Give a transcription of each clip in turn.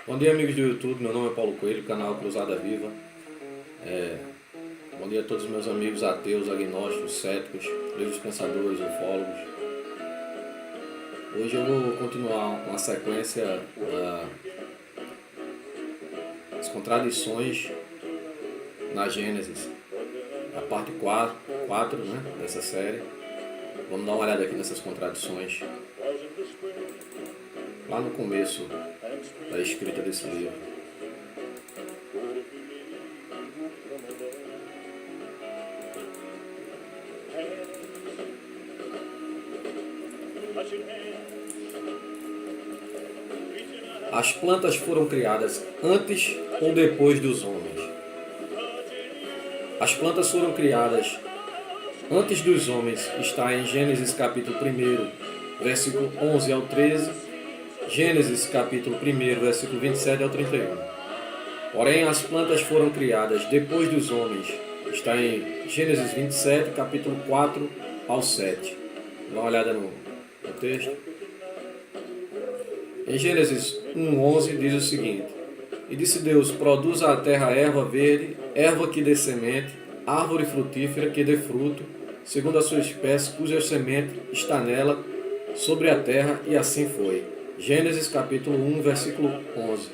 Bom dia, amigos do YouTube, meu nome é Paulo Coelho, canal Cruzada Viva. Bom dia a todos os meus amigos ateus, agnósticos, céticos, livres pensadores, ufólogos. Hoje eu vou continuar uma sequência das contradições na Gênesis, a parte 4 né, dessa série. Vamos dar uma olhada aqui nessas contradições lá no começo da escrita desse livro. As plantas foram criadas antes ou depois dos homens? As plantas foram criadas antes dos homens, está em Gênesis capítulo 1, versículo 11 ao 13, Gênesis capítulo 1, versículo 27 ao 31. Porém, as plantas foram criadas depois dos homens, está em Gênesis 27, capítulo 4 ao 7. Dá uma olhada no texto. Em Gênesis 1:11 diz o seguinte: E disse Deus, produza a terra erva verde, erva que dê semente, árvore frutífera que dê fruto, segundo a sua espécie, cuja semente está nela, sobre a terra, e assim foi. Gênesis capítulo 1, versículo 11.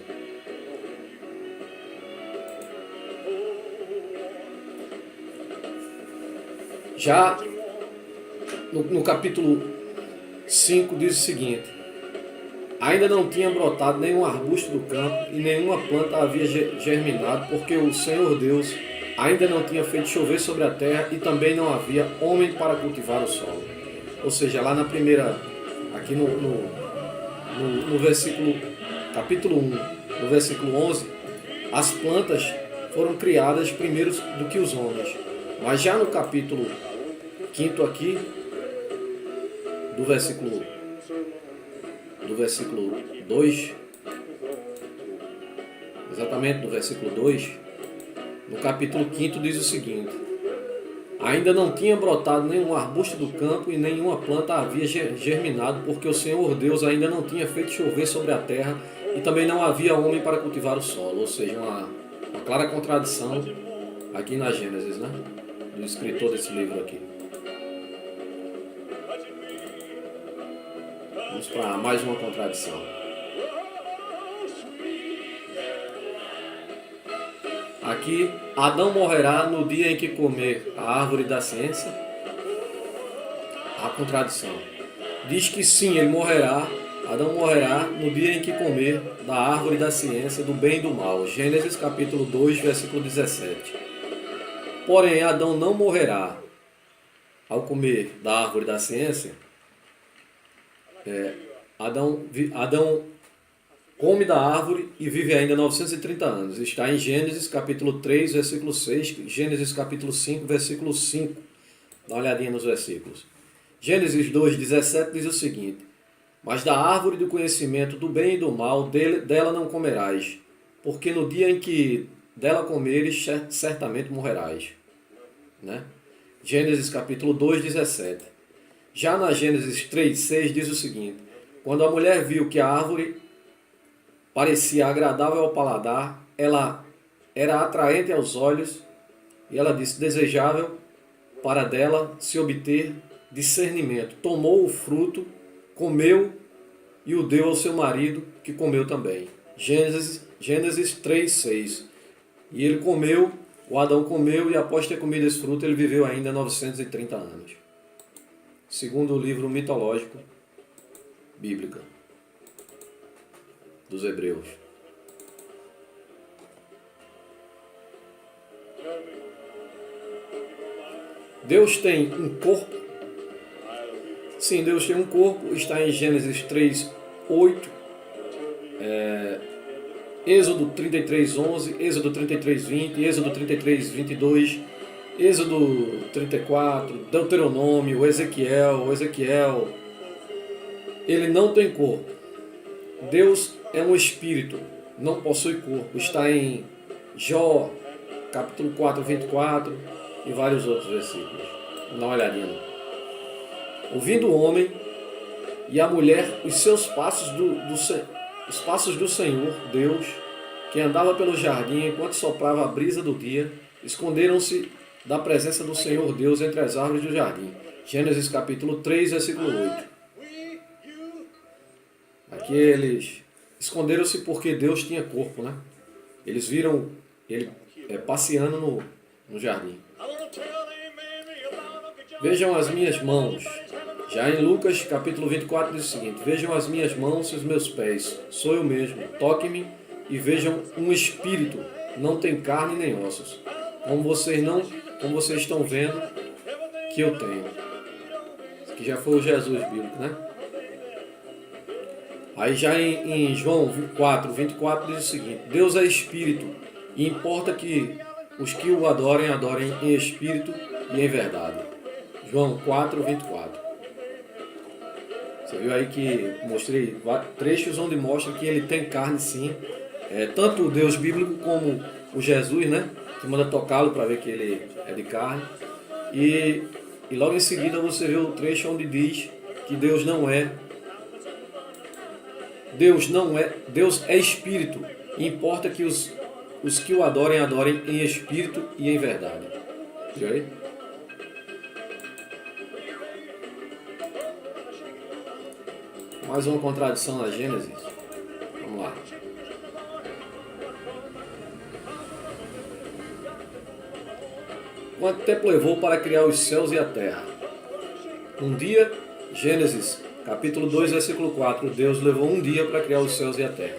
Já no capítulo 5 diz o seguinte: Ainda não tinha brotado nenhum arbusto do campo e nenhuma planta havia germinado, porque o Senhor Deus ainda não tinha feito chover sobre a terra e também não havia homem para cultivar o solo. Ou seja, lá na primeira, aqui no versículo, capítulo 1, no versículo 11, as plantas foram criadas primeiro do que os homens. Mas já no capítulo 5 aqui, do versículo 2, exatamente do versículo 2, no capítulo 5 diz o seguinte: Ainda não tinha brotado nenhum arbusto do campo e nenhuma planta havia germinado, porque o Senhor Deus ainda não tinha feito chover sobre a terra e também não havia homem para cultivar o solo. Ou seja, uma clara contradição aqui na Gênesis, né? Do escritor desse livro aqui. Vamos para mais uma contradição. Aqui, Adão morrerá no dia em que comer a árvore da ciência? A contradição. Diz que sim, ele morrerá, Adão morrerá no dia em que comer da árvore da ciência do bem e do mal. Gênesis capítulo 2, versículo 17. Porém, Adão não morrerá ao comer da árvore da ciência. Adão come da árvore e vive ainda 930 anos. Está em Gênesis capítulo 3, versículo 6, Gênesis capítulo 5, versículo 5. Dá uma olhadinha nos versículos. Gênesis 2, 17 diz o seguinte: Mas da árvore do conhecimento do bem e do mal, dela não comerás, porque no dia em que dela comeres, certamente morrerás. Né? Gênesis capítulo 2, 17. Já na Gênesis 3, 6 diz o seguinte: Quando a mulher viu que a árvore parecia agradável ao paladar, ela era atraente aos olhos, e ela disse, desejável para dela se obter discernimento. Tomou o fruto, comeu e o deu ao seu marido, que comeu também. Gênesis 3, 6. E ele comeu, o Adão comeu, e após ter comido esse fruto, ele viveu ainda 930 anos. Segundo o livro mitológico bíblico dos Hebreus. Deus tem um corpo? Sim, Deus tem um corpo. Está em Gênesis 3, 8, Êxodo 33, 11, Êxodo 33, 20, Êxodo 33, 22, Êxodo 34, Deuteronômio, Ezequiel. Ele não tem corpo. Deus é um espírito, não possui corpo. Está em Jó, capítulo 4, 24 e vários outros versículos. Dá uma olhadinha. Ouvindo o homem e a mulher os seus passos os passos do Senhor, Deus, que andava pelo jardim enquanto soprava a brisa do dia, esconderam-se da presença do Senhor Deus entre as árvores do jardim. Gênesis capítulo 3, versículo 8. Aqui eles esconderam-se porque Deus tinha corpo, né? Eles viram ele passeando no jardim. Vejam as minhas mãos. Já em Lucas capítulo 24 diz o seguinte: vejam as minhas mãos e os meus pés, sou eu mesmo, toquem-me e vejam um espírito, não tem carne nem ossos, como vocês estão vendo que eu tenho. Isso aqui já foi o Jesus bíblico, né? Aí já em João 4:24 diz o seguinte: Deus é espírito e importa que os que o adorem em espírito e em verdade. João 4:24. Você viu aí que mostrei trechos onde mostra que ele tem carne sim. Tanto o Deus bíblico como o Jesus, né? Que manda tocá-lo para ver que ele é de carne. E logo em seguida você vê o trecho onde diz que Deus é espírito. E importa que os que o adorem em espírito e em verdade. Viu aí? Mais uma contradição na Gênesis. Vamos lá. Quanto tempo levou para criar os céus e a terra? Um dia, Gênesis capítulo 2, versículo 4, Deus levou um dia para criar os céus e a terra.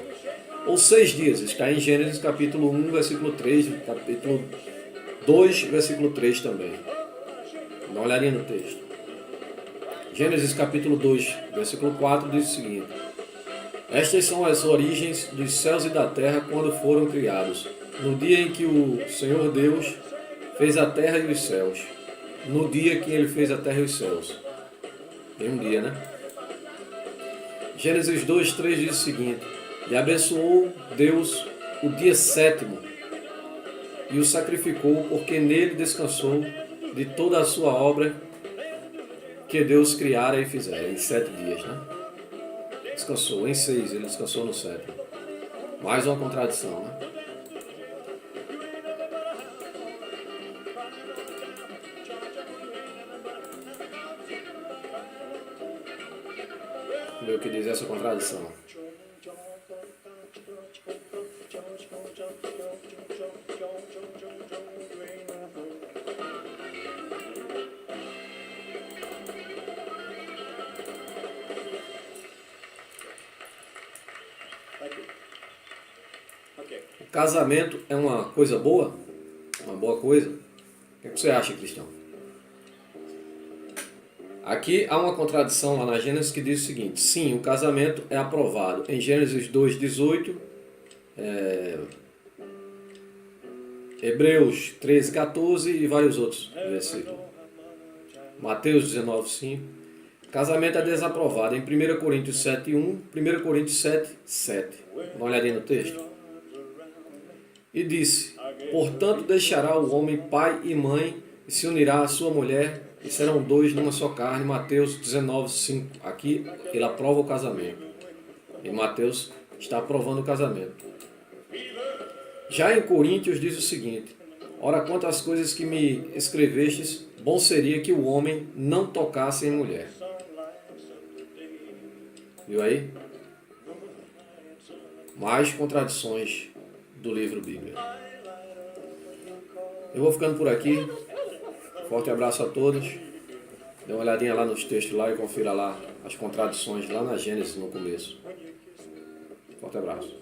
Ou 6 dias, está em Gênesis capítulo 1, versículo 3, capítulo 2, versículo 3 também. Dá uma olhadinha no texto. Gênesis capítulo 2, versículo 4 diz o seguinte: estas são as origens dos céus e da terra quando foram criados, no dia em que o Senhor Deus fez a terra e os céus. No dia que ele fez a terra e os céus. Tem um dia, né? Gênesis 2, 3 diz o seguinte: e abençoou Deus o dia sétimo e o sacrificou, porque nele descansou de toda a sua obra que Deus criara e fizera, em 7 dias, né? Descansou em 6, ele descansou no 7. Mais uma contradição, né? Vamos ver o que diz essa contradição. O casamento é uma coisa boa? Uma boa coisa? O que você acha, Cristão? Aqui há uma contradição lá na Gênesis que diz o seguinte: sim, o casamento é aprovado em Gênesis 2:18, Hebreus 13:14 e vários outros versículos. Mateus 19:5. Casamento é desaprovado em 1 Coríntios 7:1, 1 Coríntios 7:7. Dá uma olhadinha no texto. E disse: portanto deixará o homem pai e mãe e se unirá à sua mulher e serão dois numa só carne. Mateus 19:5. Aqui ele aprova o casamento. E Mateus está aprovando o casamento. Já em Coríntios diz o seguinte: ora, quanto às coisas que me escrevestes, bom seria que o homem não tocasse em mulher. Viu aí? Mais contradições do livro Bíblia. Eu vou ficando por aqui. Forte abraço a todos. Dê uma olhadinha lá nos textos lá e confira lá as contradições lá na Gênesis no começo. Forte abraço.